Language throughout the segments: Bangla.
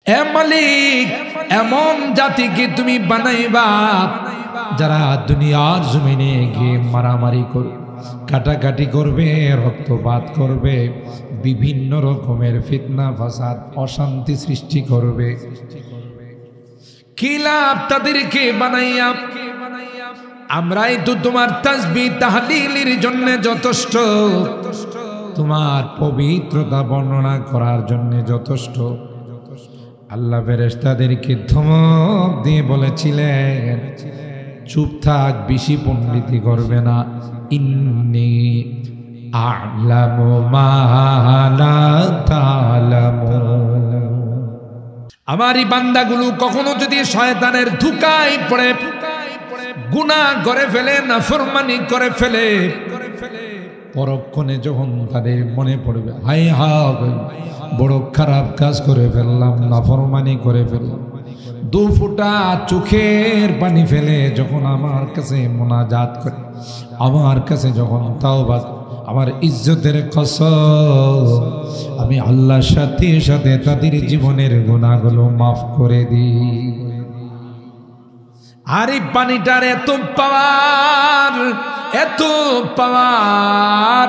এ মালিক এমন জাতিকে তুমি বানাইবা যারা দুনিয়ার জমিনে গিয়ে মারামারি করবে, কাটাকাটি করবে, রক্তপাত করবে, বিভিন্ন রকমের ফিতনা ফাসাদ অশান্তি সৃষ্টি করবে। কি লাভ তাদেরকে বানাইয়া? আমরাই তো তোমার তাসবিহ তাহলিলের জন্য যথেষ্ট, তোমার পবিত্রতা বর্ণনা করার জন্য যথেষ্ট। আল্লাহ ফেরেশতাদেরকে ধমক দিয়ে বলেছিলেন, চুপ থাক, বেশি পণ্ডিতি করবে না। ইন্নী আ'লামু মা লা তা'লামুন। আমার এই বান্দাগুলো কখনো যদি শয়তানের ধোঁকায় পড়ে গুনাহ করে ফেলে, নাফরমানি করে ফেলে, পরক্ষণে যখন তাদের মনে পড়বে, হায় হায় বড় খারাপ কাজ করে ফেললাম, নাফরমানি করে ফেললাম, দু ফোঁটা চোখের পানি ফেলে যখন আমার কাছে মোনাজাত করে, আমার কাছে যখন তাওবা, আমার ইজ্জতের কসম, আমি আল্লাহর সাথে সাথে তাদের জীবনের গুনাহগুলো মাফ করে দিই। আর এই পানিটার এত পাওয়ার, এত পাওয়ার,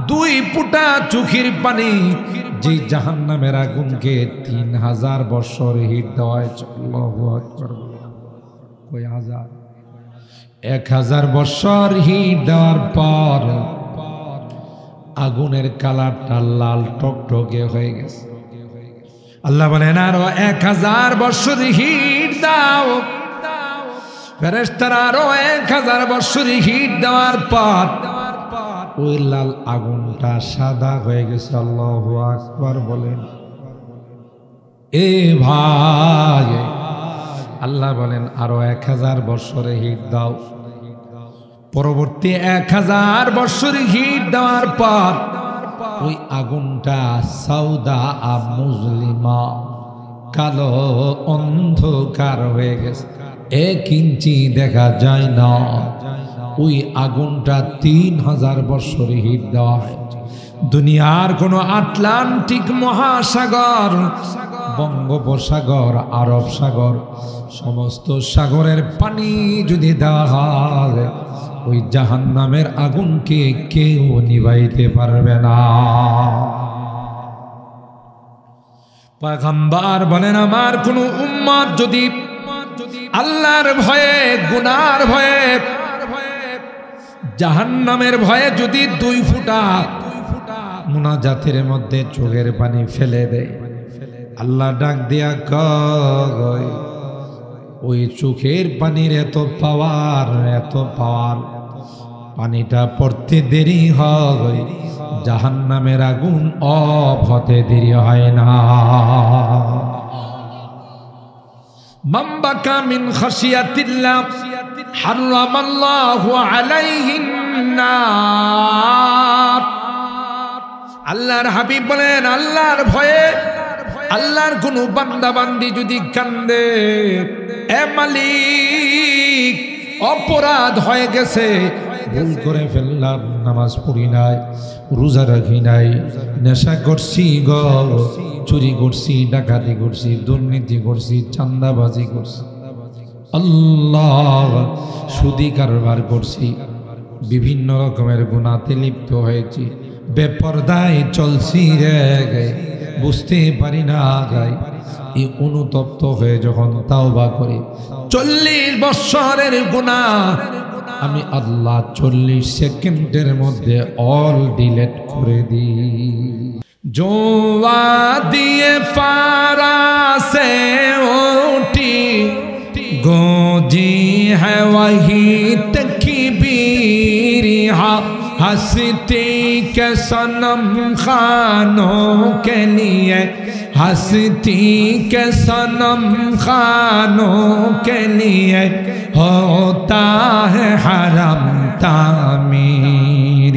দুই ফোঁটা চোখের পানি যে জাহান্নামের আগুনকে 3000 বছর হিট দেওয়া হয়েছে। আল্লাহু আকবার। কই হাজার? 1000 বছর হিট দেওয়ার পর আগুনের কালারটা লাল টকটকে হয়ে গেছে। আল্লাহ বলেন আরো 1000 বছর হিট দাও। ফেরেশতারা আরো 1000 বছর হিট দেওয়ার পর ওই লাল আগুনটা সাদা হয়ে গেছে। আল্লাহু আকবার বলেন। এ ভাই, আল্লাহ বলেন আরো 1000 বছরে হিট দাও। পরবর্তী 1000 বছর হিট দেওয়ার পর ওই আগুনটা সাউদা মুজলিমা, কালো অন্ধকার হয়ে গেছে, 1 ইঞ্চি দেখা যায় না। ওই আগুনটা 3000 বছর হিট দেওয়া হয়। দুনিয়ার কোন আটলান্টিক মহাসাগর, বঙ্গোপসাগর, আরব সাগর, সমস্ত সাগরের পানি যদি দেওয়া হয়, ওই জাহান্নামের আগুনকে কেউ নিভাইতে পারবে না। পয়গম্বর বলেন, আমার কোন উম্মত যদি আল্লাহর ভয়ে, গুনার ভয়ে, জাহান্নামের ভয়ে যদি 2 ফোঁটা মুনাজাতের মধ্যে চোখের পানি ফেলে দেয়, আল্লাহ ডাক দিয়া কয়, ওই চোখের পানির এত পাওয়ার, এত পাওয়ার, পানিটা পড়তে দেরি হয়, জাহান্নামের আগুন অফ হতে দেরি হয় না। মান বাকা মিন খাশিয়াতিল্লাহ হারামাল্লাহু আলাইহিন নার। আল্লাহর হাবিব বলেন, আল্লাহর ভয়ে আল্লাহর কোন বান্দা বান্দি যদি কান্দে, এ মালিক অপরাধ হয়ে গেছে, ভুল করে ফেললাম, নামাজ পড়ি নাই, রোজা রাখি নাই, নেশা করছি গো, চুরি করছি, ডাকাতি করছি, দুর্নীতি করছি, চাঁদাবাজি করছি, আল্লাহ সুদি কারবার করছি, বিভিন্ন রকমের গুনাহতে লিপ্ত হয়েছি, বেপরদায় চলছি রে গে, বুঝতে পারি না গাই। এই অনুতপ্ত হয়ে যখন তাওবা করি, 40 বছরের গুনাহ আমি আল্লাহ 40 সেকেন্ডের মধ্যে অল ডিলিট করে দিই। জোয়া দিয়ে ফারা সে উঠি গোজি है वही तकबीर हंसती के सनम खानों के लिए, हंसती के सनम खानों के लिए होता है हरम तामीर।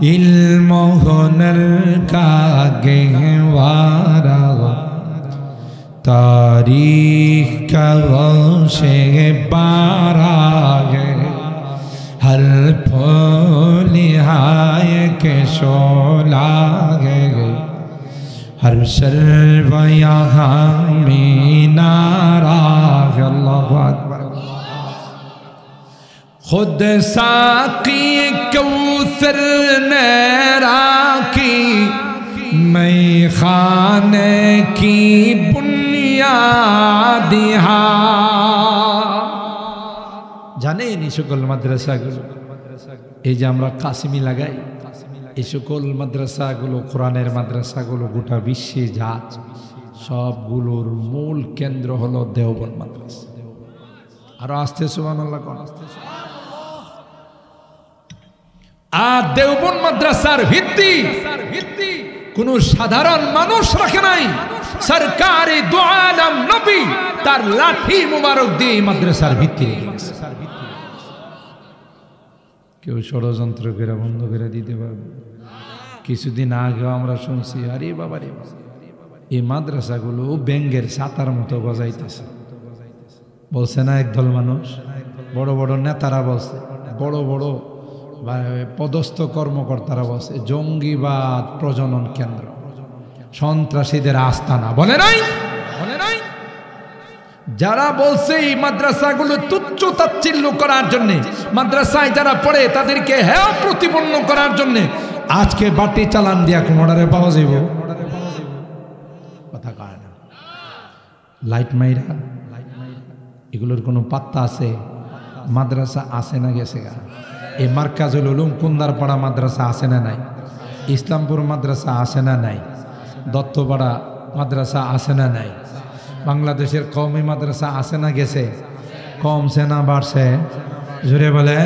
इल्म हुनर का गहवारा तारीख का से बारा है, हर फूल हाय के शोला है, हर शर्व यहाँ में नाराज़ अल्लाहु अकबर खुद साक़ी कौसर मेरा की मैं खाने की बुनियाद জানেন এই সকল মাদ্রাসাগুলো এই যে আমরা কাসিমি লাগাই এই সকল মাদ্রাসাগুলো কোরআনের মাদ্রাসাগুলো গোটা বিশ্বে যা সবগুলোর মূল কেন্দ্র হলো দেওবন্দ মাদ্রাসা। আর আস্তে সুবহানাল্লাহ কোন আর দেওবন্দ মাদ্রাসার ভিত্তি কোন সাধারণ মানুষ রাখে নাই, সরকারি দু আলম নবী তার লাঠি মুবারক দিয়ে মাদ্রাসার ভিত্তি রেখেছে। কেউ ষড়যন্ত্র করে বন্ধ করে দিতে পারবে? কিছুদিন আগেও আমরা শুনছি আরে বাবা রে এই মাদ্রাসাগুলো ব্যাঙ্গের ছাতার মতো বজাইতেছে, বলছে না একদল মানুষ, বড় বড় নেতারা বলছে, বড় বড় পদস্থ কর্মকর্তারা বলছে জঙ্গিবাদ প্রজনন কেন্দ্র, সন্ত্রাসীদের আস্তানা। বলে নাই? বলে নাই? যারা বলছে এই মাদ্রাসাগুলো তুচ্ছ তাচ্ছিল্য করার জন্য, মাদ্রাসায় যারা পড়ে তাদেরকে হেয় প্রতিপন্ন করার জন্য আজকে বাটি চালান দিয়া কোমড়ারে পাওয়া যাইব, কথা কয় না। লাইট মাইরা এগুলোর কোনো পাত্তা আছে? মাদ্রাসা আছে না গেছে গা? এই মার্কাজুল উলুম কুন্দারপাড়া মাদ্রাসা আছে না নাই? ইসলামপুর মাদ্রাসা আছে না নাই? দত্তপাড়া মাদ্রাসা আছে না নাই? বাংলাদেশের কওমি মাদ্রাসা আছে না গেছে? কমছে না বাড়ছে? জোরে বলে।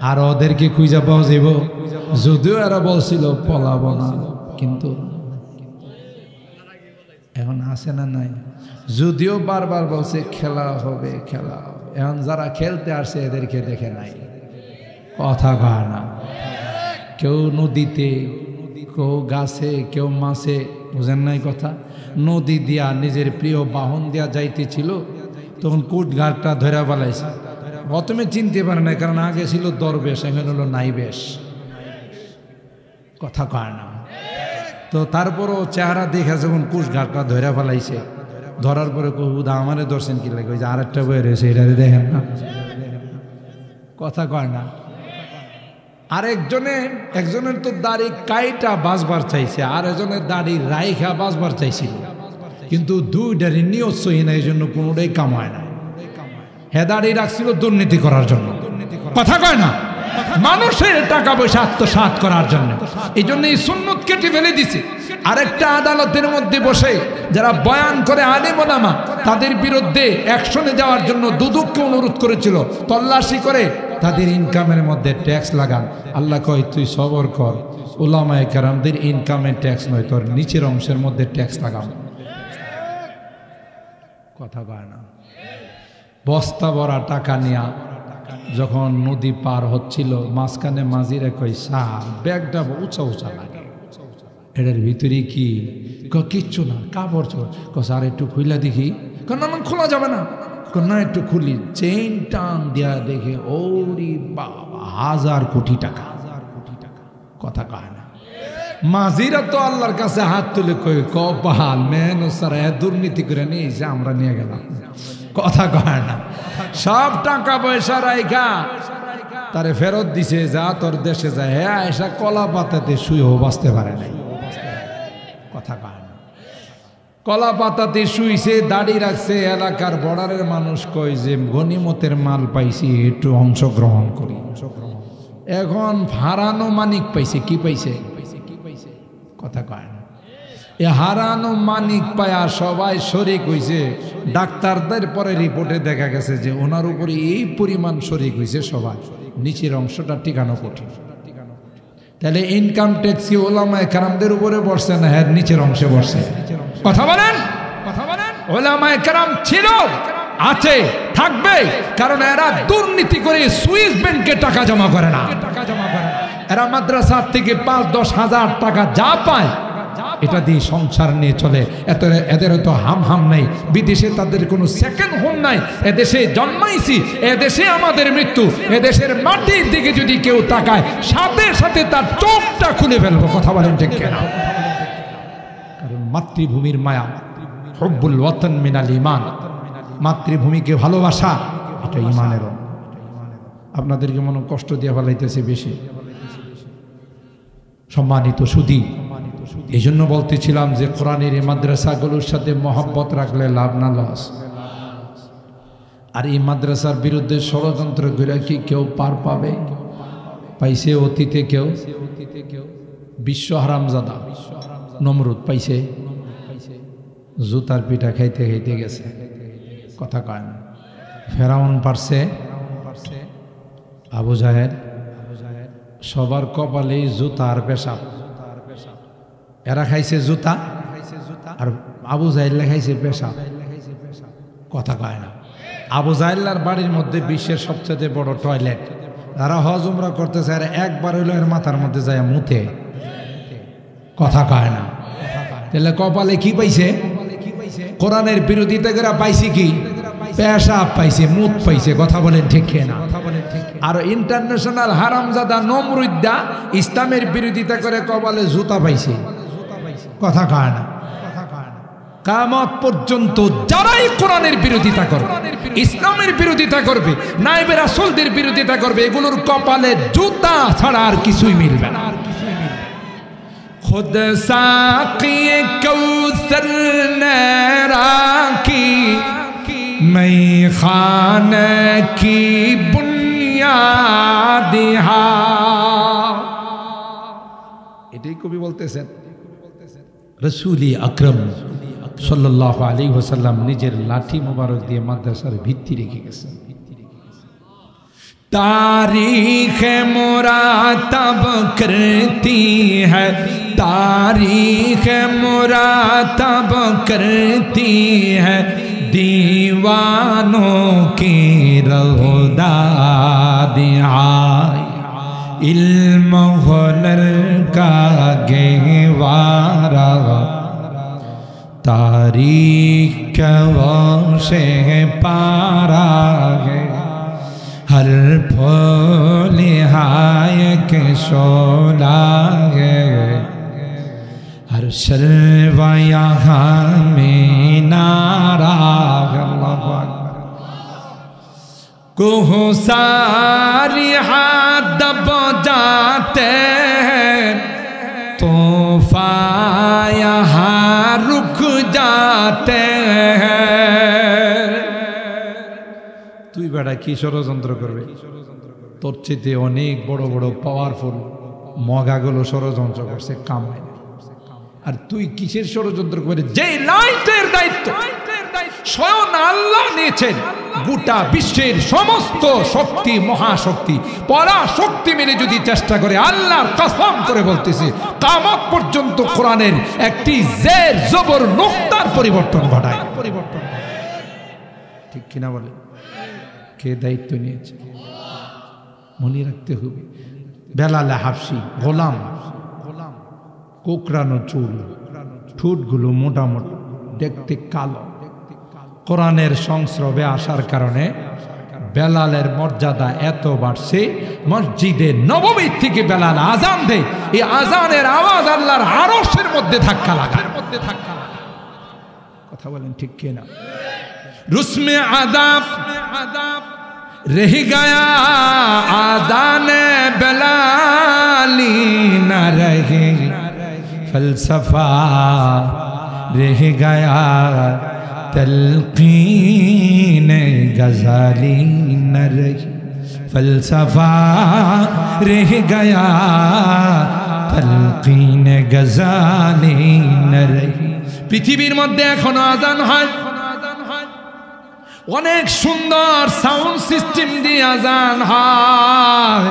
আর ওদেরকে খুঁজে পাওয়া যাইব? যদিও এরা বলছিল পলাবো না, কিন্তু এখন আছে না নাই? যদিও বারবার বলছে খেলা হবে খেলা হবে, এখন যারা খেলতে আসছে এদেরকে দেখে নাই, কথা কয় না। কেউ নদীতে, কেউ গাছে, কেউ মাছে, বুঝেন নাই কথা? নদী দিয়া নিজের প্রিয় বাহন দিয়া যাইতেছিল, তখন কুটঘাটটা ধরে পালাইছে। প্রথমে চিনতে পারে না, কারণ আগে ছিল দরবেশ, এখন হলো নাইবেশ, কথা কয় না। তো তারপরও চেহারা দেখা যখন কুশঘাটটা ধরে ফেলাইছে, ধরার পরে কহুদা আমারে দর্শন কি লাগে, ওই যে আরেকটা বই রয়েছে এটা দেখেন না, কথা কয় না। একজনের তো দাড়ি কাইটা বাঁচবার চাইছে, আর একজনের দাড়ি রাইখা বাঁচবার চাইছিল, কিন্তু দুইটারই নিয়ত সহি না, এই জন্য কোনোটাই কামায় না। হে দাড়ি রাখছিল দুর্নীতি করার জন্য, কথা কয় না, মানুষের টাকা পয়সা আত্মসাৎ করার জন্য। এই জন্য এই সুন্নত কেটে ফেলে দিছে। আরেকটা আদালতের মধ্যে বসে যারা বয়ান করে আলেম ওলামা, তাদের বিরুদ্ধে অ্যাকশনে যাওয়ার জন্য দুদককে অনুরোধ করেছিল, তল্লাশি করে তাদের ইনকামের মধ্যে ট্যাক্স লাগান। আল্লাহ কয় তুই সবর কর, ওলামায়ে কেরামদের ইনকামের ট্যাক্স নয়, তোর নিচের অংশের মধ্যে ট্যাক্স লাগাম, কথা কয় না। বস্তা ভরা টাকা নিয়া যখন নদী পার হচ্ছিল, মাঝখানে মাঝিরে কই সার ব্যাগটা উঁচা উঁচা লাগে, এটার ভিতরে কি? কিচ্ছু না, কাপড় চোর। আর একটু খুইলা দেখি, না খোলা যাবে না, না একটু খুলি, চেইন টান দেয়া দেখে ওরি বাবা 1000 কোটি টাকা, কথা কয় না। মাঝিরা তো আল্লাহর কাছে হাত তুলে কই কপাল মেন সারা দুর্নীতি করে নিয়ে যে আমরা নিয়ে গেলাম, কথা কয় না। সব টাকা পয়সা রাইখা তারে ফেরত দিছে, যা তোর দেশে যায়। হ্যাঁ এসা কলা পাতাতে শুয়েও বাঁচতে পারে নাই, কথা কয় না। কলা পাতাতে শুইছে, দাড়ি রাখছে। এলাকার বর্ডারের মানুষ কয় যে গনিমতের মাল পাইছি, একটু অংশগ্রহণ করি। এখন হারানো মানিক পাইছে, কি পাইছে? কথা কয় না। এ হারানো মানিক পায়া সবাই শরিক হইছে। ডাক্তারদের পরে রিপোর্টে দেখা গেছে যে ওনার উপরে এই পরিমাণ শরিক হইছে সবাই, নিচের অংশটা টিকানো কঠিন। তাহলে ইনকাম ট্যাক্স কি ওলামায়ে কেরামদের উপরে বসছে না এর নিচের অংশে বসছে? কথা বলেন, কথা বলেন। ওলামায়ে কেরাম ছিল, আছে, থাকবে, কারণ এরা দুর্নীতি করে সুইস ব্যাংকে টাকা জমা করে না। এরা মাদ্রাসা থেকে 5-10 হাজার টাকা যা পায় এটা দিয়ে সংসার নিয়ে চলে। এদের তো হাম নেই, বিদেশে তাদের কোনো সেকেন্ড হোম নাই। এদেশে জন্মাইছি, এদেশে আমাদের মৃত্যু। এদেশের মাটির দিকে যদি কেউ তাকায় সাথে সাথে তার চোখটা খুলে ফেলবো, কথা বলেন ঠিক কিনা? মাতৃভূমির মায়া, হুব্বুল ওয়াতন মিনাল ঈমান, মাতৃভূমিকে ভালোবাসা এটা ঈমানের। আপনাদেরকে মনে কষ্ট দিয়ে ফেলাইতেছে বেশি। সম্মানিত সুধী, এই জন্য বলতেছিলাম যে কোরআনের এই মাদ্রাসাগুলোর সাথে মহব্বত রাখলে লাভ না লস। আর এই মাদ্রাসার বিরুদ্ধে ষড়যন্ত্র করে কি কেউ পার পাবে? পাইছে অতীতে কেউ? বিশ্ব হারামজাদা নমরুদ পাইছে, জুতার পিঠা খাইতে খাইতে গেছে, কথা কয় না। ফেরাউন পারছে, আবু জাহেল, সবার কপালেই জুতা আর পেশাব। এরা খাইছে জুতা আর আবু জাহেল্লা খাইছে পেশাব, কথা কয় না। আবু জাহেল্লার বাড়ির মধ্যে বিশ্বের সবচেয়ে বড় টয়লেট। তারা হজ উমরা করতেছে আর একবার হইলো এর মাথার মধ্যে যায় মুতে, কথা কয় না। তাহলে কপালে কি পাইছে? কোরআনের বিরোধিতা করে পাইছে কি? পেশাব পাইছে, মুত পাইছে, কথা বলেন ঠিক না? আর ইন্টারন্যাশনাল হারামজাদা নমরুদ্দা ইসলামের বিরোধিতা করে কপালে জুতা পাইছে, কথা কয় না। কিয়ামত পর্যন্ত যারাই কোরআনের বিরোধিতা করবে, ইসলামের বিরোধিতা করবে, নায়েবে রাসূলদের বিরোধিতা করবে, এগুলোর কপালে জুতা ছাড়া আর কিছুই মিলবে না। खुद साक़ी कौसर ने राखी मैं खाने की बुनियाद এটাই কবি বলতেছেন। রাসূল আকরাম সাল্লাল্লাহু আলাইহি ওয়াসাল্লাম নিজের লাঠি মোবারক দিয়ে মাদ্রাসার ভিত্তি রেখে গেছেন। तारीख मुरातब करती है, तारीख मुरातब करती है दीवानों की रग़दादियाँ, इल्म हुनर का गहवारा तारीख का से पारा है, हर फूल हाय के शोला है, हर शर्वा यहाँ में नारा है। कोह सारी हाथ दब जाते हैं, तूफ़ान यहाँ रुक जाते हैं। তুই বেটা কি ষড়যন্ত্র করবে? তোর চেয়ে অনেক বড় বড় পাওয়ারফুল মগাগুলো ষড়যন্ত্র করছে, কাম নাই। আর তুই কিসের ষড়যন্ত্র করে? যে লাইটের দায়িত্ব স্বয়ং আল্লাহ নিয়েছেন, গোটা বিশ্বের সমস্ত শক্তি, মহাশক্তি, পরাশক্তি মিলে যদি চেষ্টা করে, আল্লাহর কসম করে বলতেছে কিয়ামত পর্যন্ত কোরআনের একটি জের জবর নুক্তার পরিবর্তন ঘটায়। ঠিক কিনা বলে? কে দায়িত্ব নিয়েছে মনে রাখতে হবে। বেলাল হাবশি গোলাম, কোকড়ানো চুল, ঠোঁটগুলো মোটা মোটা, দেখতে কালো। কোরআনের সংস্রবে আসার কারণে বেলালের মর্যাদা এত বাড়ছে, মসজিদে নববী থেকে বেলাল আজান দেয়, এই আজানের আওয়াজ আল্লাহর আরশের মধ্যে ধাক্কা লাগায়। কথা বলেন ঠিক কিনা? रुस्म आदाब रह गया आदान बेलाली न रहे, फलसफा रह गया तलकीन गजाली न रही, फलसफा रह गया तलकीन गजाली न रही। পৃথিবীর মধ্যে এখনো আজান হয়, অনেক সুন্দর সাউন্ড সিস্টেম দিয়ে আজান হয়,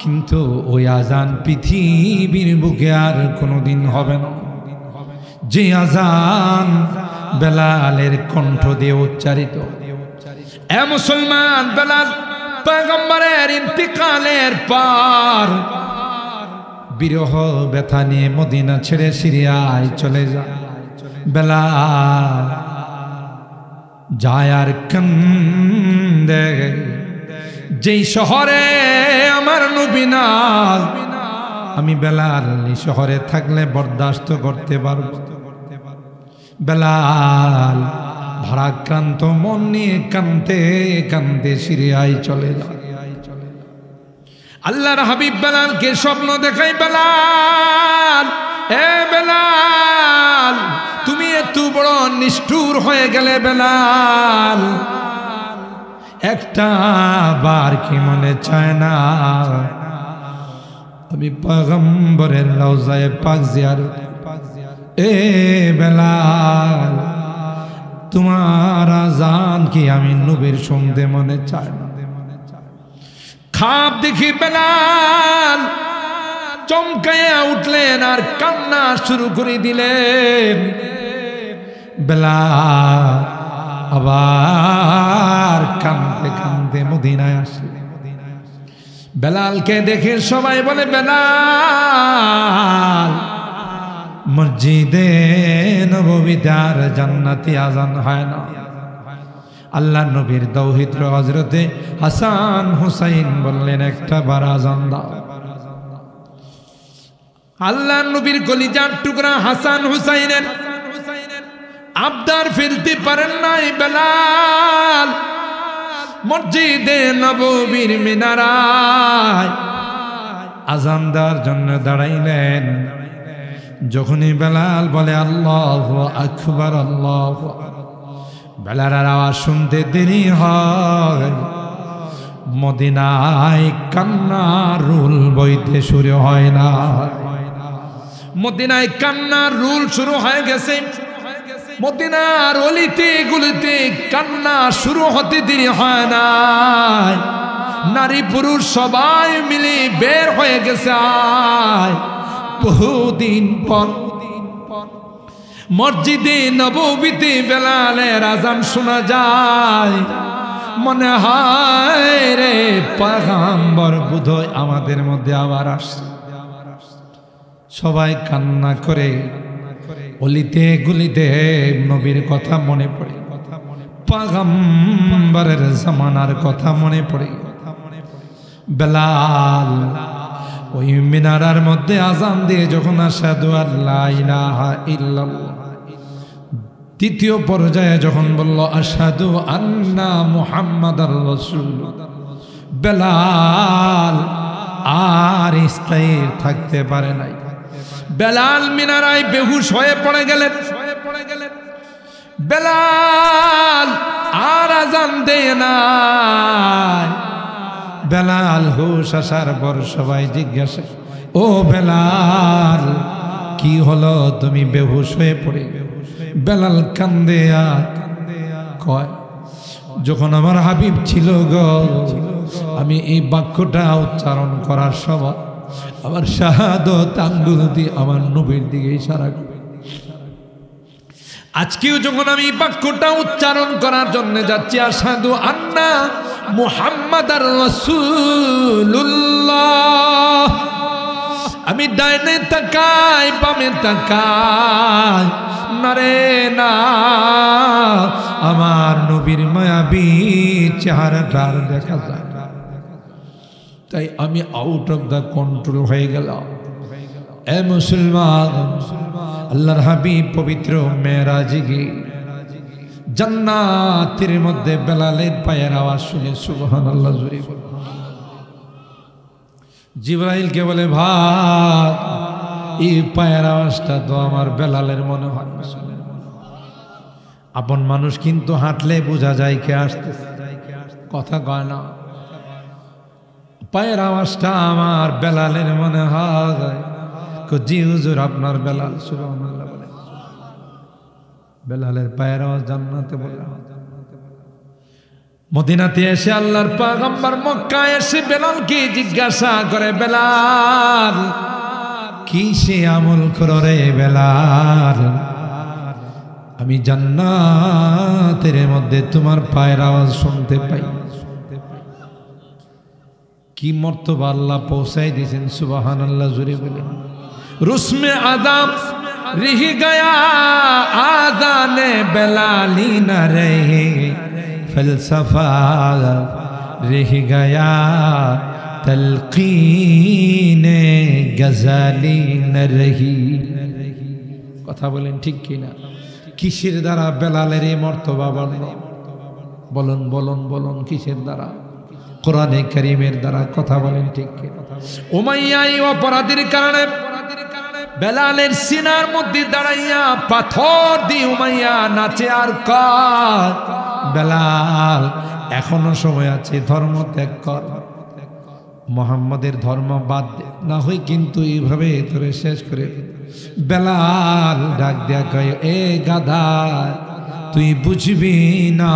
কিন্তু ওই আজান পৃথিবীর বুকে আর কোনোদিন হবে না যে আজান বেলালের কণ্ঠ দিয়ে উচ্চারিত। এ মুসলমান, বেলাল পয়গম্বরের ইন্তিকালের পর বিরহ ব্যথা নিয়ে মদিনা ছেড়ে সিরিয়ায় চলে যায়। বেলাল যায় আর কান্দে, যেই শহরে আমার নবী নাই, আমি বেলাল শহরে থাকলে বরদাস্ত করতে পারব। বেলাল ভারাক্রান্ত মন নিয়ে কাঁদতে কাঁদতে সিরিয়ায় চলে যায়। আল্লাহর হাবিব বেলালকে স্বপ্ন দেখাই, বেলাল, এ বেলাল, তুমি এত বড় নিষ্ঠুর হয়ে গেলে বেলাল, একটা বার কি মনে চায় না আমি পয়গম্বরের রওজায়ে পাক জিয়ারত? এ বেলাল, তোমার আযান কি আমি নবীর শুনতে মনে চায় না? খাপ দেখি বেলাল চমকাইয়া উঠলেন আর কান্না শুরু করে দিলেন। বেলাল আবার কাঁদতে কাঁদতে মদিনায় আসলেন। বেলালকে দেখে সবাই বলে, বেলাল, মসজিদে নববীতে আর জান্নাতি আজান হয় না। আল্লাহ নবীর দৌহিত্র হযরতে হাসান হুসাইন বললেন, একটা বার আজান দাও। আল্লাহ নবীর কলিজার টুকরা হাসান হুসাইনের আবদার ফেলতে পারেন নাই বেলাল। মসজিদে নববীর মিনারায় আজান দেওয়ার জন্য দাঁড়াইলেন। যখনই বেলাল বলে আল্লাহু আকবার, আল্লাহু আকবার, বেলালের আওয়াজ শুনতে দেরি হয়, মদিনায় কান্নার রুল বইতে শুরু হয় না। মদিনায় কান্নার রুল শুরু হয়ে গেছে। মদিনার অলিতে গলিতে কান্না শুরু হতে দেরি হয় না। নারী পুরুষ সবাই মিলে বের হয়ে গেছে। বহুদিন পর মসজিদে নববীতে বেলালের আযান শোনা যায়। মনে হয় রে পয়গম্বর বোধহয় আমাদের মধ্যে আবার আসছে। সবাই কান্না করে, অলিতে গলিতে নবীর কথা মনে পড়ে, পয়গম্বরের জামানার কথা মনে পড়ে। বেলাল ওই মিনারার মধ্যে আযান দিয়ে যখন আশহাদু আল্লা ইলাহা ইল্লাল্লাহ, তৃতীয় পর্যায়ে যখন বলল আশহাদু আন্না মুহাম্মাদার রাসূলুল্লাহ, বেলাল আর স্থির থাকতে পারে নাই। বেলাল মিনারায় বেহুশ হয়ে পড়ে গেলেন। বেলাল আর আযান দেয় না। বেলাল হুশ আসার পর সবাই জিজ্ঞাসা, ও বেলাল, কি হলো, তুমি বেহুশ হয়ে পড়ে? বেলাল কান্দে আর কয়, যখন আমার হাবিব ছিল গো, আমি এই বাক্যটা উচ্চারণ করার সময় আমার শাহাদত আঙ্গুল দিয়ে আমার নবীর দিকে ইশারা করে। আজকেও যখন আমি বাক্যটা উচ্চারণ করার জন্য যাচ্ছি, আশহাদু আন্না মুহাম্মাদার রাসূলুল্লাহ, আমি ডাইনে তাকাই বামে তাকাই, না রে না, আমার নবীর মায়াবী চেহারাটা দেখা যায়। তাই আমি আউট অফ দ্য কন্ট্রোল হয়ে গেলাম। এ মুসলমান, আল্লাহর হাবিব পবিত্র মেরাজে গিয়ে জান্নাতের মধ্যে বেলালের পায়ের আওয়াজ শুনে সুবহানাল্লাহ জোরে বলে জিবরাইলকে বলে, ভাই, এই পায়ের আওয়াজটা তো আমার বেলালের মনে হয়। আপন মানুষ কিন্তু হাঁটলে বোঝা যায় কে আসতেছে, কথা কয় না। পায়ের আওয়াজটা আমার বেলালের মনে হয়। জি হুজুর, আপনার বেলাল। সুবহানাল্লাহ বলে বেলালের পায়ের আওয়াজ জান্নাতে বলে। মদিনাতে এসে আল্লাহর পয়গম্বর মক্কায় এসে বেলালকে জিজ্ঞাসা করে, বেলাল, কি সে আমল করো রে বেলাল? আমি জান্নাতের মধ্যে তোমার পায়ের আওয়াজ শুনতে পাই। কি মর্তবা আল্লাহ পৌঁছাই দিয়েছেন, সুবহানাল্লাহ জোরে বলেন। रुस्म आदम रह गया आदाने बेलाली न रहे फलसफा रह गया तलकीन गजाली न रही। কথা বলেন ঠিক কিনা? কিসের দ্বারা বেলালের এই মর্তবা বাড়ল? বলুন বলুন বলুন, কিসের দ্বারা? কোরআনে কারীমের দ্বারা। কথা বলেন ঠিক কিনা? উমাইয়া এই অপরাধীর কারণে বেলালের সিনার মধ্যে দাঁড়াইয়া পাথর দিয়ে উমাইয়া নাচে আর কয়, বেলাল এখনো সময় আছে, ধর্ম ত্যাগ কর, মুহাম্মাদের ধর্ম বাদ দে, না হয় কিন্তু এইভাবে ধরে শেষ করে। বেলাল ডাক দেয়া কয়, এ গাধা, তুই বুঝবি না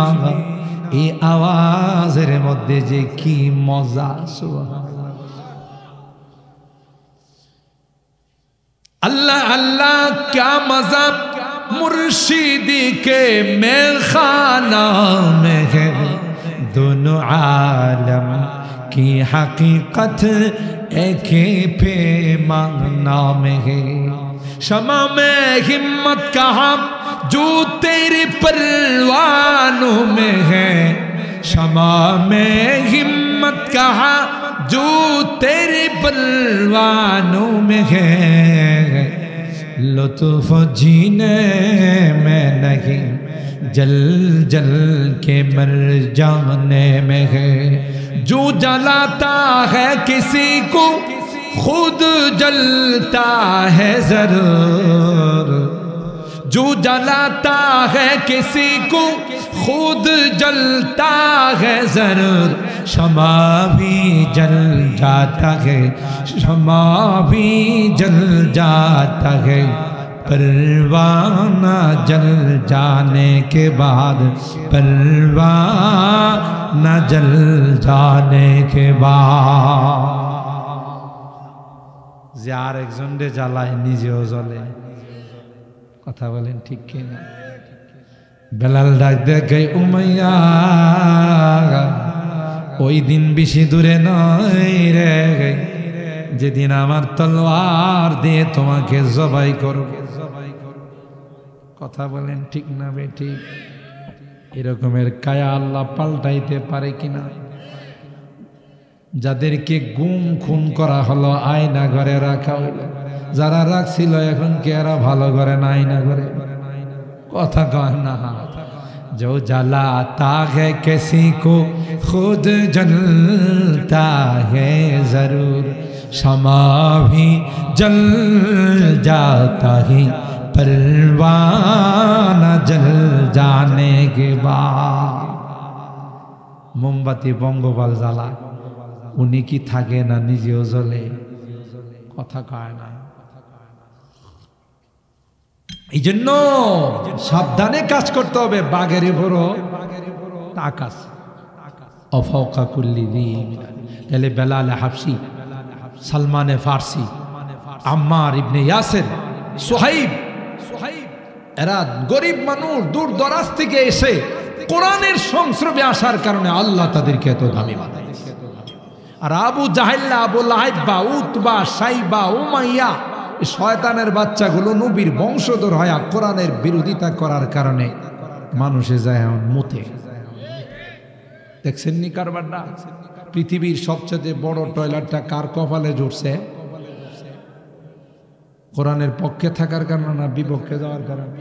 এই আওয়াজের মধ্যে যে কি মজা। अल्लाह अल्लाह क्या मजा मुर्शिदी के मेखाना में है, दोनों आलम की हकीकत एक पैमाना में है। शमा में हिम्मत कहा जो तेरे परवानों में है, शमा में हिम्मत कहा जो तेरे परवानों में है, लुत्फ जीने में नहीं जल जल के मर जाने में है। जो जलाता है किसी को खुद जलता है जरूर, जो जलाता है किसी को खुद जलता है जरूर। शमा भी जल जाता है, शमा भी जल जाता है, परवाना जल जाने के बाद, परवाना जल जाने के बाद। যে আর একজনকে জ্বালায় নিজেও জ্বলে। কথা বলেন ঠিক কিনা? বেলাল ডাক দেখে, উমাইয়া ওই দিন বেশি দূরে নয় রে, যেদিন আমার তলোয়ার দিয়ে তোমাকে জবাই করব। কথা বলেন ঠিক না বেঠিক? এরকমের কায়া আল্লাহ পাল্টাইতে পারে কিনা? যাদেরকে গুম খুন করা হলো আয়না ঘরে রাখা হইল, যারা রাখছিল এখন কি এরা ভালো করে না আয়না ঘরে? কথা কয় না। जो जलाता है किसी को खुद जलता है जरूर, शमा भी जल जाता है, परवाना जल जाने के बाद। মোমবাতি বঙ্গপাল জ্বালা, উনি কি থাকে না নিজেও জ্বলে? কথা কয় না। এই জন্য সাবধানে কাজ করতে হবে। বাঘের উপরও আকাশ অফাওকা কুল্লি দিন। তাহলে বেলাল হাবশি, সালমানে ফার্সি, আম্মার ইবনে ইয়াসির, সুহাইব, এরা গরিব মানুষ দূর দরাজ থেকে এসে কোরআনের সংস্রবে আসার কারণে আল্লাহ তাদেরকে এত দামি বানায়। আর আবু জাহেল, আবু লাহাব, উতবা, সাইবা, উমাইয়া, শয়তানের বাচ্চাগুলো নবীর বংশধর হয়ে কোরআনের বিরোধিতা করার কারণে মানুষে যায় মুতে। দেখছেন নি কারবারটা? পৃথিবীর সবচেয়ে বড় টয়লেটটা কার কপালে জুড়ছে? কোরআনের পক্ষে থাকার কারণে না বিপক্ষে যাওয়ার কারণে?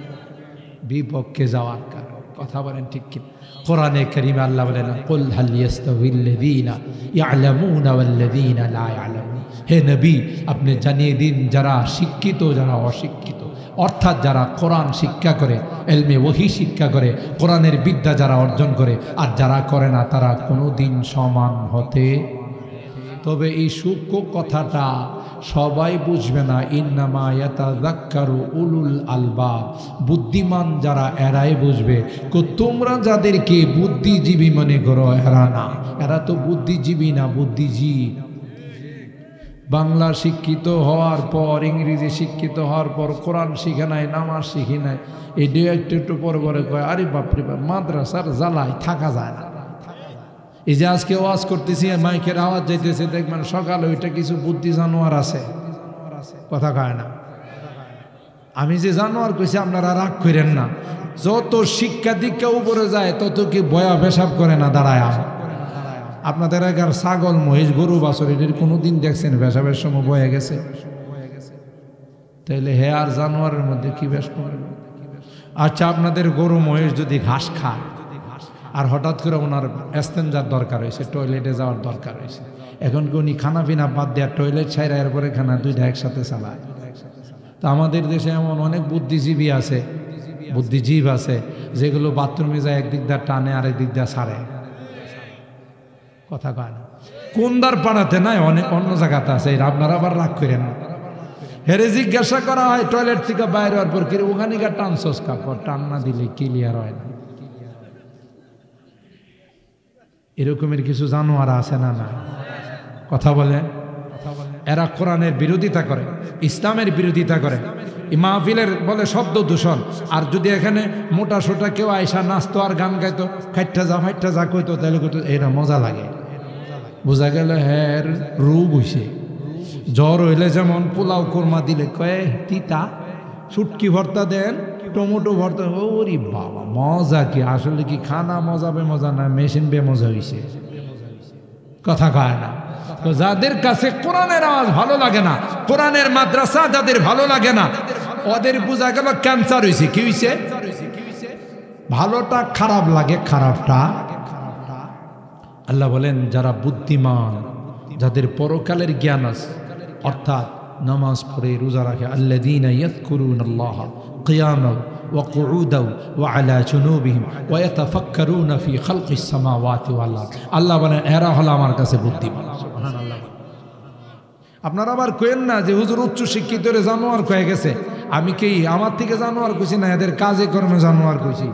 বিপক্ষে যাওয়ার কারণে। কথা বলেন ঠিক কি? কোরআনে কারীমে আল্লাহ বলেন, কুল হাল ইয়াস্তাবিল্লাযীনা ইয়ালামুনা ওয়াল্লাযীনা লা ইয়ালামুন। হে নবী, আপনি জানিয়ে দিন যারা শিক্ষিত যারা অশিক্ষিত, অর্থাৎ যারা কোরআন শিক্ষা করে, ইলমে ওহী শিক্ষা করে, কোরআনের বিদ্যা যারা অর্জন করে আর যারা করে না, তারা কোনোদিন সমান হতে। তবে এই সূক্ষ্ম কথাটা সবাই বুঝবে না। ইন্নামা ইয়াতাযাক্কারু উলুল আলবাব, বুদ্ধিমান যারা এরাই বুঝবে। তোমরা যাদেরকে বুদ্ধিজীবী মনে করো, এরা না, এরা তো বুদ্ধিজীবী না, বুদ্ধিজীব। বাংলা শিক্ষিত হওয়ার পর, ইংরেজি শিক্ষিত হওয়ার পর কোরআন শিখে নাই, নামাজ শিখি নাই, এই দু একটু পরে পরে কয়, আরে বাপরে বাপ, মাদ্রাসার জ্বালায় থাকা যায় না। এই যে আজকে ওয়াজ করতেছি, মাইকের আওয়াজ যাইতেছে, দেখবেন সকালে ওইটা কিছু বুদ্ধি জানোয়ার আছে। কথা কয় না? আমি যে জানোয়ার কইছি আপনারা রাগ করেন না। যত শিক্ষা দীক্ষা উপরে যায় তত কি বয়া পেশাব করে না দাঁড়ায়। আপনাদের এলাকার ছাগল মহিষ গরু বাছুর এদের কোনোদিন দেখছেন পেশাবের সময় বয়ে গেছে? তাইলে হে আর জানোয়ারের মধ্যে কি বেশ করবে? আচ্ছা, আপনাদের গরু মহিষ যদি ঘাস খায় আর হঠাৎ করে ওনার এস্তেঞ্জার দরকার হয়েছে, টয়লেটে যাওয়ার দরকার হয়েছে, এখন কি উনি খানা পিনা বাদ দেওয়া টয়লেট ছাইরা এরপরে খানা দুইটা একসাথে চালায়? তো আমাদের দেশে এমন অনেক বুদ্ধিজীবী আছে, বুদ্ধিজীব আছে যেগুলো বাথরুমে যায় একদিক দিয়ে টানে আরেক দিক দিয়ে ছাড়ে। কথা কয় না? কোনদার পাড়াতে নাই, অনেক অন্য জায়গাতে আছে। আপনারা আবার রাগ করেন না। হেরে জিজ্ঞাসা করা হয় টয়লেট থেকে বাইরে হওয়ার পর, কি ওখানে গা টানছস কাপড়? টান না দিলে ক্লিয়ার হয় না। এরকমের কিছু জানোয়ার আছে না? না, কথা বলে। এরা কোরআনের বিরোধিতা করে, ইসলামের বিরোধিতা করে, মাহফিলের বলে শব্দ দূষণ। আর যদি এখানে মোটা সোটা কেউ আইসা নাচতো আর গান গাইতো, ফাইটটা যা কইতো, তাহলে কইতো এটা মজা লাগে। বোঝা গেল হ্যাঁ রোগ হইছে। জ্বর হইলে যেমন পোলাও কোরমা দিলে কয়ে তিতা, শুটকি ভর্তা দেন, টমেটো ভর্তা, ওরে বাবা মজা কি! আসলে কি খানা মজা বেমজা না, মেশিন বেমজা হইছে। কথা কয় না? তো যাদের কাছে কোরআনের আওয়াজ ভালো লাগে না, কোরআনের মাদ্রাসা যাদের ভালো লাগে না, ওদের বোঝা গেল ক্যান্সার হয়েছে। কি হয়েছে? ভালোটা খারাপ লাগে, খারাপটা। আল্লাহ বলেন যারা বুদ্ধিমান, যাদের পরকালের জ্ঞান আছে, অর্থাৎ নামাজ পড়ে রোজা রাখে, আল্লাযীনা ইয়াযকুরুনাল্লাহা কিয়ামান ওয়া কুউদান ওয়া আলা জুনুবিহিম ওয়া ইয়াতাফাক্কারুনা ফি খালকিস সামাওয়াতি ওয়াল আরদ। আল্লাহ বলেন এরা হলো আমার কাছে বুদ্ধিমান। সুবহানাল্লাহ। আপনারা আবার কইেন না যে হুজুর উচ্চ শিক্ষিতরে জানোয়ার কয়ে গেছে। আমি কি আমার থেকে জানোয়ার কইছি না, এদের কাজে কর্মে জানোয়ার কইছি।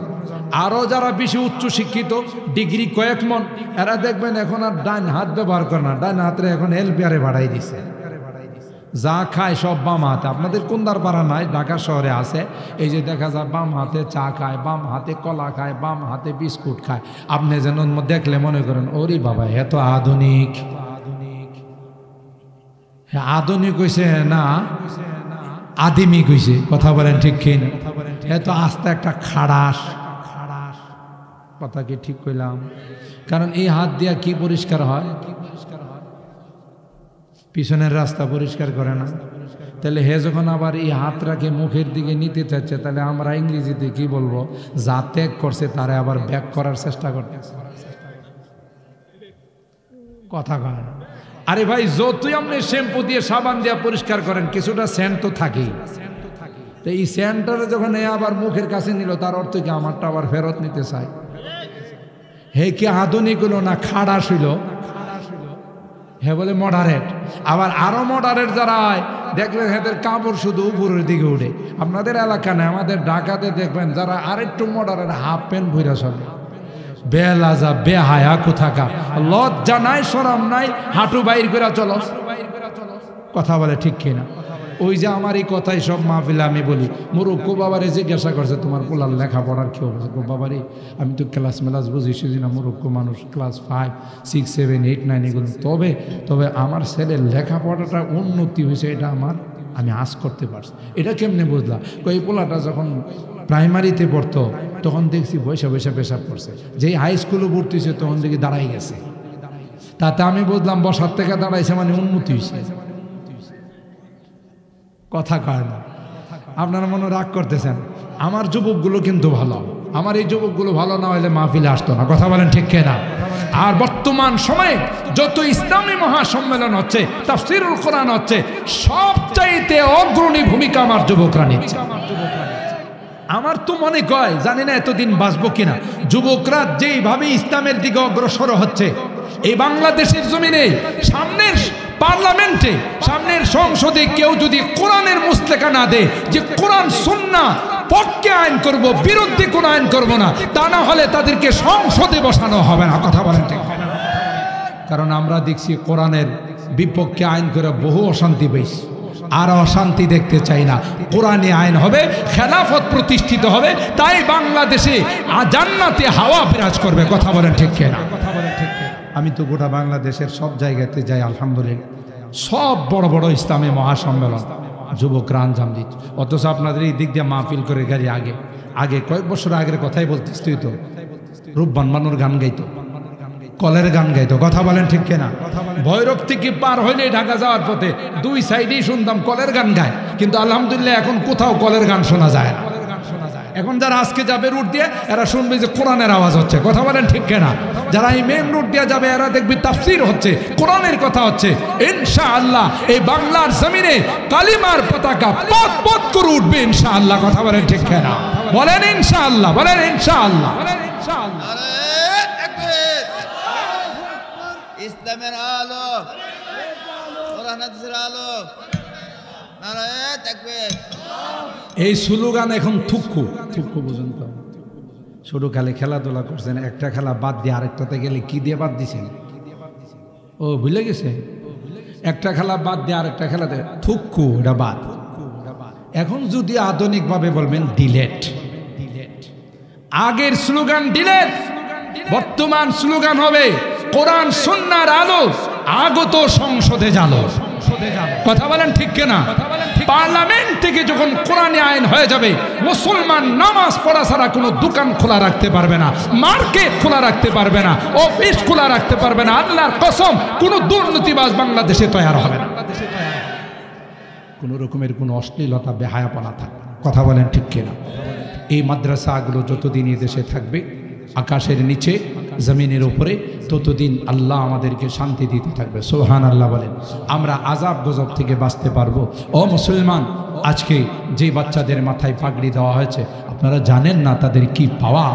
আরো যারা বেশি উচ্চ শিক্ষিত, ডিগ্রি কয়েক মন, এরা দেখবেন এখন আর ডান হাত ব্যবহার করে না, ডান হাতে এখন হেলপিয়ারে বাড়াই দিছে। যা খায় সব বাম হাতে। আপনাদের কোন্দার পাড়া নাই, ঢাকা শহরে আছে। এই যে দেখা যায় বাম হাতে চা খায়, বাম হাতে কলা খায়, বাম হাতে বিস্কুট খায়। আপনি যেন দেখলে মনে করেন ওরে বাবা এত আধুনিক। আধুনিক হইছে না, আদিমিক হইছে। কথা বলেন ঠিক কি না? এত আস্তে একটা খাড়াস। কথা কি ঠিক কইলাম? কারণ এই হাত দিয়া কি পরিষ্কার হয়? পিছনের রাস্তা পরিষ্কার করে না। তাহলে হে যখন আবার এই হাতটাকে মুখের দিকে নিতে চাচ্ছে, তাহলে আমরা ইংরেজিতে কি বলবো? যা ত্যাগ করছে তারা আবার ব্যাক করার চেষ্টা করতেছে। কথা কয় না? আরে ভাই, যতই আপনি শ্যাম্পু দিয়ে সাবান দিয়ে পরিষ্কার করেন, কিছুটা সেন্ট তো থাকেই। তো এই সেন্টটা যখন আবার মুখের কাছে নিল, তার অর্থ কি আমারটা আবার ফেরত নিতে চায়? হে কি আধুনিক হলো না খাড়াস হইল? হে বলে মডারেট। আবার আরো মডারেট যারা হয় দেখবেন এদের কাপড় শুধু উপরের দিকে উঠে। আপনাদের এলাকা না, আমাদের ঢাকাতে দেখবেন যারা আরেকটু মডারেট হাফ প্যান্ট ভইরা চলে। বেলাজা বেহায়া কোথাকার, লজ্জা নাই শরম নাই, হাঁটু বাইর করে চলো। কথা বলে ঠিক কিনা? ওই যে আমার এই কথাই সব মাহফিলে আমি বলি, মুরুক্কু বাবারে জিজ্ঞাসা করছে তোমার পোলার লেখাপড়ার কি হবে? বাবারে আমি তো ক্লাস মেলাস বুঝিছি না, মুরুক্কু মানুষ ক্লাস 5, 6, 7, 8, 9 এগুলো। তবে আমার ছেলের লেখাপড়াটা উন্নতি হয়েছে, এটা আমি আজ করতে পারছি। এটা কেমনে বুঝলা? এই পোলাটা যখন প্রাইমারিতে পড়তো তখন দেখছি বৈশা পেশাব করছে, যেই হাই স্কুলে ভর্তি হয়েছে তখন দেখি দাঁড়াই গেছে। তাতে আমি বুঝলাম বসার থেকে দাঁড়াইছে মানে উন্নতি হয়েছে। কথা কয় না? আপনারা মনে রাগ করতেছেন। আমার যুবকগুলো কিন্তু ভালো, আমার এই যুবকগুলো ভালো না হলে মাহফিলে আসতো না। কথা বলেন ঠিক কিনা? আর বর্তমান সময়ে যত ইসলামী মহাসম্মেলন হচ্ছে, তাফসীরুল কোরআন হচ্ছে, সবচাইতে অগ্রণী ভূমিকা আমার যুবকরা নিচ্ছে। আমার তো মনে কয়, জানি না এতদিন বাঁচবো কিনা, যুবকরা যেইভাবে ইসলামের দিকে অগ্রসর হচ্ছে, এই বাংলাদেশের জমিনে সামনের পার্লামেন্টে, সামনের সংসদে কেউ যদি কোরআনের মুসলেখা না দেয় যে কোরআন সুন্নাহ পক্ষে আইন করব, বিরুদ্ধে কোন আইন করব না, তা না হলে তাদেরকে সংসদে বসানো হবে না। কথা বলেন ঠিক? কারণ আমরা দেখছি কোরআনের বিপক্ষে আইন করে বহু অশান্তি পেয়েছি। আর অশান্তি দেখতে চাই না। কোরআনে আইন হবে, খেলাফত প্রতিষ্ঠিত হবে, তাই বাংলাদেশে জান্নাতে হাওয়া বিরাজ করবে। কথা বলেন ঠিক কিনা? আমি তো গোটা বাংলাদেশের সব জায়গাতে যাই, আলহামদুলিল্লাহ। সব বড় বড় ইসলামী মহাসম্মেলন যুবকরা আঞ্জাম দিচ্ছে। অথচ আপনাদের এই দিক দিয়ে মাহফিল করে গাড়ি আগে কয়েক বছর আগের কথাই বলতিস, তুই তো রূপবান মানুর গান গাইতো। কলের গান গাইতো। কথা বলেন ঠিক কিনা? ভৈরব থেকে পার হইলে ঢাকা যাওয়ার পথে দুই সাইডেই শুনতাম কলের গান গায়, কিন্তু আলহামদুলিল্লাহ এখন কোথাও কলের গান শোনা যায় না। এখন যারা আজকে যাবে রুট দিয়ে এরা শুনবে যে কোরআনের আওয়াজ হচ্ছে। কথা বলেন ঠিক কিনা? যারা এই মেন রুট দিয়ে যাবে এরা দেখবি তাফসীর হচ্ছে, কোরআনের কথা হচ্ছে। ইনশাআল্লাহ এই বাংলার জমিনে কালিমার পতাকা পথ পথ করে উঠবে ইনশাআল্লাহ। কথা বলেন ঠিক কিনা? বলেন ইনশাআল্লাহ, বলেন ইনশাআল্লাহ। ইসলামের আলো, কোরআন হাদিসের আলো, নারায়ে তাকবীর। এই স্লোগান এখন থুক্কু থুক্কু পর্যন্ত। শুরু কালে খেলাধুলা করছেন, একটা খেলা বাদ দিয়ে আরেকটাতে গেলে কি দিয়ে বাদ দিছেন? ও ভুলে গেছে। একটা খেলা বাদ দিয়ে আরেকটা খেলাতে থুক্কু, এটা বাদ। এখন যদি আধুনিকভাবে বলবেন ডিলেট। আগের স্লোগান ডিলেট, বর্তমান স্লোগান হবে কোরআন সুন্নাহর আলো আগত সংসদে জালো। কথা বলেন ঠিক কিনা? পার্লামেন্ট থেকে যখন কোরআনে আইন হয়ে যাবে, মুসলমান নামাজ পড়া ছাড়া কোনো দোকান খোলা রাখতে পারবে না, মার্কেট খোলা রাখতে পারবে না, অফিস খোলা রাখতে পারবে না। আল্লাহর কসম, কোনো দুর্নীতিবাজ বাংলাদেশে তৈরি হবে না। কোনো রকমের কোনো অশ্লীলতা বেহায়াপনা থাকবে না। কথা বলেন ঠিক কিনা? এই মাদ্রাসাগুলো যতদিন এই দেশে থাকবে, আকাশের নিচে জমিনের উপরে, ততদিন আল্লাহ আমাদেরকে শান্তি দিতে থাকবে। সুবহানাল্লাহ বলেন। আমরা আযাব গজব থেকে বাঁচতে পারবো। ও মুসলমান, আজকে যে বাচ্চাদের মাথায় পাগড়ি দেওয়া হয়েছে, আপনারা জানেন না তাদের কি পাওয়া।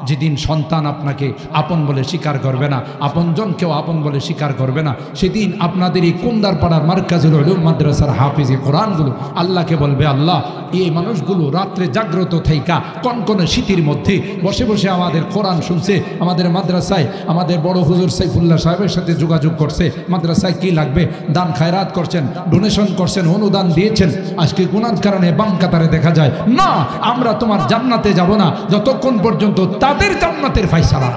যেদিন সন্তান আপনাকে আপন বলে স্বীকার করবে না, আপনজনকেও আপন বলে স্বীকার করবে না, সেদিন আপনাদের এই কুন্দারপাড়ার মার্কাজুল উলুম মাদ্রাসার হাফিজে কোরআনগুলো আল্লাহকে বলবে, আল্লাহ এই মানুষগুলো রাত্রে জাগ্রত থাইকা কনকনে শীতের মধ্যে বসে বসে আমাদের কোরআন শুনছে, আমাদের মাদ্রাসায় আমাদের বড় হুজুর সাইফুল্লাহ সাহেবের সাথে যোগাযোগ করছে, মাদ্রাসায় কি লাগবে দান খায়রাত করছেন, ডোনেশন করছেন, অনুদান দিয়েছেন। আজকে গুনার কারণে বাম কাতারে দেখা যায় না। আমরা তোমার জান্নাতে যাব না যতক্ষণ পর্যন্ত তাদের জান্নাতের ফায়সালা।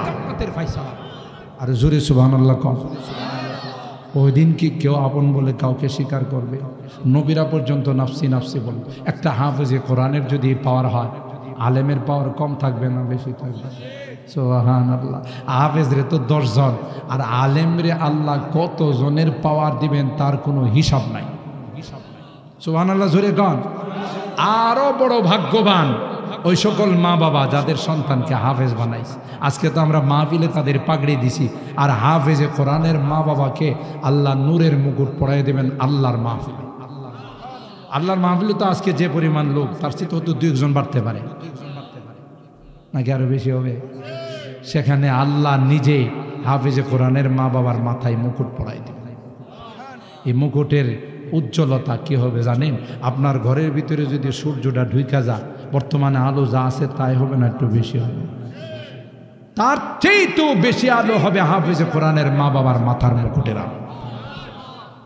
আর জোরে সুবহানাল্লাহ কম। ওই দিন কি কেউ আপন বলে কাউকে স্বীকার করবে? নবীরা পর্যন্ত নাফসি নাফসি বলে। একটা হাফেজে কোরআনের যদি পাওয়ার হয়, আলেমের পাওয়ার কম থাকবে না বেশি থাকবে? সুবহানাল্লাহ। হাফেজরে তো 10 জন, আর আলেমরে আল্লাহ কত জনের পাওয়ার দিবেন তার কোনো হিসাব নাই। সুবহানাল্লাহ জোরে গান। আরো বড় ভাগ্যবান ওই সকল মা বাবা যাদের সন্তানকে হাফেজ বানাইছে। আজকে তো আমরা মাহফিলে তাদের পাগড়ি দিছি, আর হাফেজে কোরআনের মা বাবাকে আল্লাহ নূরের মুকুট পরাই দেবেন আল্লাহর মাহফিলে। আল্লাহর মাহফিলে তো আজকে যে পরিমাণ লোক, তার চেয়ে তো 2-1 বাড়তে পারে নাকি আরো বেশি হবে? সেখানে আল্লাহ নিজে হাফেজে কোরআনের মা বাবার মাথায় মুকুট পরাই দেবেন। এই মুকুটের উজ্জ্বলতা কি হবে জানেন? আপনার ঘরের ভিতরে যদি সূর্যটা ঢুইকা যায়, বর্তমানে আলো যা আছে তাই হবে না, একটু বেশি হবে, তার চেয়ে তো বেশি আলো হবে হাফেজে কোরআনের মা বাবার মাথার মুকুটের আলো।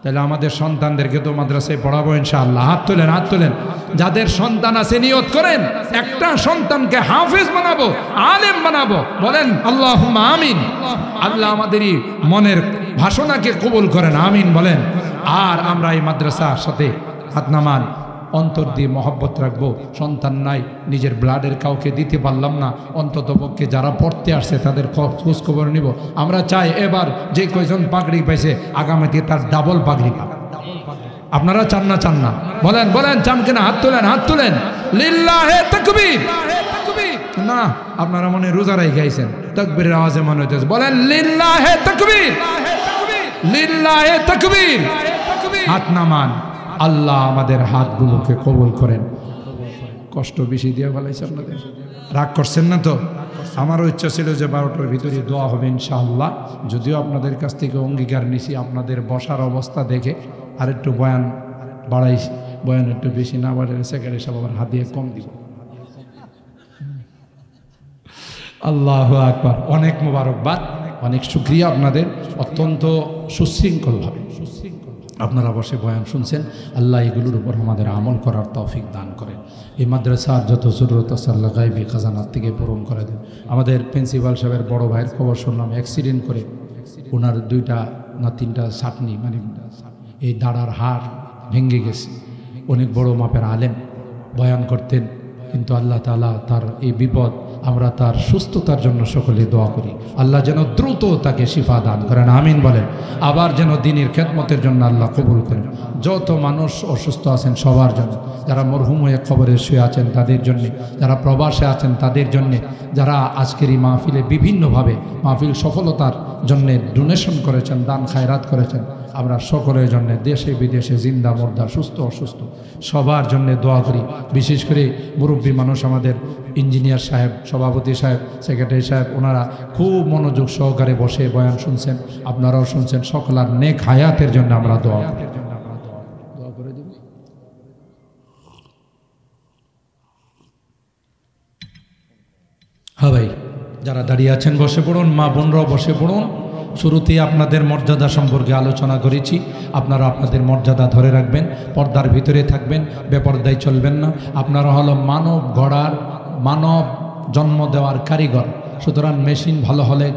তাহলে আমাদের সন্তানদেরকে তো মাদ্রাসায় পড়াবো ইনশাআল্লাহ। হাত তোলেন, হাত তোলেন। যাদের সন্তান আছে নিয়ত করেন একটা সন্তানকে হাফেজ বানাবো, আলেম বানাবো। বলেন আল্লাহুম্মা আমিন। আল্লাহ আমাদেরই মনের ভাষণাকে কবুল করেন, আমিন বলেন। আর আমরা এই মাদ্রাসার সাথে হাত নামান, অন্তর দিয়ে মহব্বত রাখবো। সন্তান নাই, নিজের ব্লাডের কাউকে দিতে পারলাম না, অন্তত পক্ষে যারা পড়তে আসছে তাদের খোঁজ খবর নিব। আমরা চাই এবার যে কয়জন পাগড়ি পাইছে আগামীতে তার ডাবল পাগড়ি পাবে। আপনারা চান না? চান না? বলেন বলেন, চান কিনা? হাত তোলেন, হাত তোলেন। লিল্লাহে তাকবীর। না, আপনারা মনে রোজা রাই গাইছেন, তাকবীরের আওয়াজে মনে হইতেছে। বলেন লিল্লাহে তাকবীর, লিল্লাহে তাকবীর। হাত নামান। আল্লাহ আমাদের হাতগুলোকে কবুল করেন। কষ্ট বেশি দিয়ে ফেলাইছে আপনাদের, রাগ করছেন না তো? আমারও ইচ্ছা ছিল যে 12টার ভিতরে দোয়া হবে ইনশাআল্লাহ। যদিও আপনাদের কাছ থেকে অঙ্গীকার নিছি, আপনাদের বসার অবস্থা দেখে আর একটু বয়ান বাড়াইছি। বয়ান একটু বেশি না বাড়ালে সেক্রেটারি সাহেব আবার হাত দিয়ে কম দিব। আল্লাহু আকবার। অনেক মোবারকবাদ, অনেক শুকরিয়া আপনাদের। অত্যন্ত সুশৃঙ্খলভাবে আপনারা বসে বয়ান শুনছেন। আল্লাহ এগুলোর উপর আমাদের আমল করার তৌফিক দান করেন। এই মাদ্রাসার যত জরুরত আছে আল্লাহ গায়বী খাজানার থেকে পূরণ করে দেন। আমাদের প্রিন্সিপাল সাহেবের বড় ভাইয়ের খবর শুনলাম, অ্যাক্সিডেন্ট করে ওনার 2টা না 3টা ছাটনি, মানে এই দাঁড়ার হাড় ভেঙে গেছে। অনেক বড় মাপের আলেম, বয়ান করতেন, কিন্তু আল্লাহ তাআলা তার এই বিপদ, আমরা তার সুস্থতার জন্য সকলে দোয়া করি। আল্লাহ যেন দ্রুত তাকে শিফা দান করেন, আমিন বলেন। আবার যেন দ্বীনের খেদমতের জন্য আল্লাহ কবুল করেন। যত মানুষ অসুস্থ আছেন সবার জন্য, যারা মরহুম হয়ে কবরে শুয়ে আছেন তাদের জন্যে, যারা প্রবাসে আছেন তাদের জন্যে, যারা আজকের এই মাহফিলে বিভিন্নভাবে মাহফিল সফলতার জন্যে ডোনেশন করেছেন, দান খায়রাত করেছেন, আমরা সকলের জন্য দেশে বিদেশে জিন্দা মুর্দা সুস্থ অসুস্থ সবার জন্য দোয়া করি। বিশেষ করে মুরব্বী মানুষ আমাদের ইঞ্জিনিয়ার সাহেব, সভাপতি সাহেব, সেক্রেটারি সাহেব, ওনারা খুব মনোযোগ সহকারে বসে বয়ান শুনছেন, আপনারাও শুনছেন। সকলার নেক হায়াতের জন্য আমরা দোয়া করে দেব। হ্যাঁ ভাই, যারা দাঁড়িয়ে আছেন বসে পড়ুন, মা বোনরাও বসে পড়ুন। শুরুতেই আপনাদের মর্যাদা সম্পর্কে আলোচনা করেছি, আপনারা আপনাদের মর্যাদা ধরে রাখবেন, পর্দার ভিতরে থাকবেন, বেপর্দায় চলবেন না। আপনারা হলো মানব গড়ার, মানব জন্ম দেওয়ার কারিগর, সুতরাং মেশিন ভালো হলে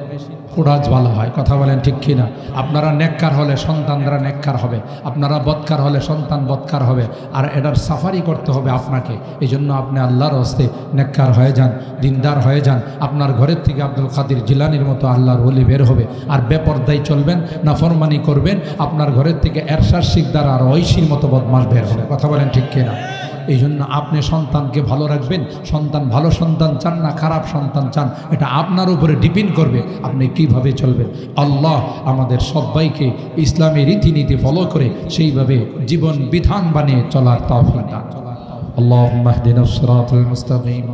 ফুরাজ ভালো হয়, কথা বলেন ঠিক কিনা? আপনারা নেককার হলে সন্তানরা নেককার হবে, আপনারা বদকার হলে সন্তান বদকার হবে, আর এটার সাফারি করতে হবে আপনাকে। এই জন্য আপনি আল্লাহর হস্তে নেককার হয়ে যান, দিনদার হয়ে যান। আপনার ঘরের থেকে আব্দুল কাদের জিলানির মতো আল্লাহর ওলি বের হবে। আর বেপর্দায় চলবেন, নাফরমানি করবেন, আপনার ঘরের থেকে এরশাদ শিকদার আর ঐশীর মতো বদমাশ বের হবে, কথা বলেন ঠিক কিনা? এই জন্য আপনি সন্তানকে ভালো রাখবেন। সন্তান ভালো সন্তান চান না খারাপ সন্তান চান, এটা আপনার উপরে ডিপেন্ড করবে আপনি কিভাবে চলবেন। আল্লাহ আমাদের সবাইকে ইসলামী রীতিনীতি ফলো করে সেইভাবে জীবন বিধান বানিয়ে চলার তৌফিক দান। আল্লাহুম্মা ইহদিনাস সিরাতাল মুস্তাকিম।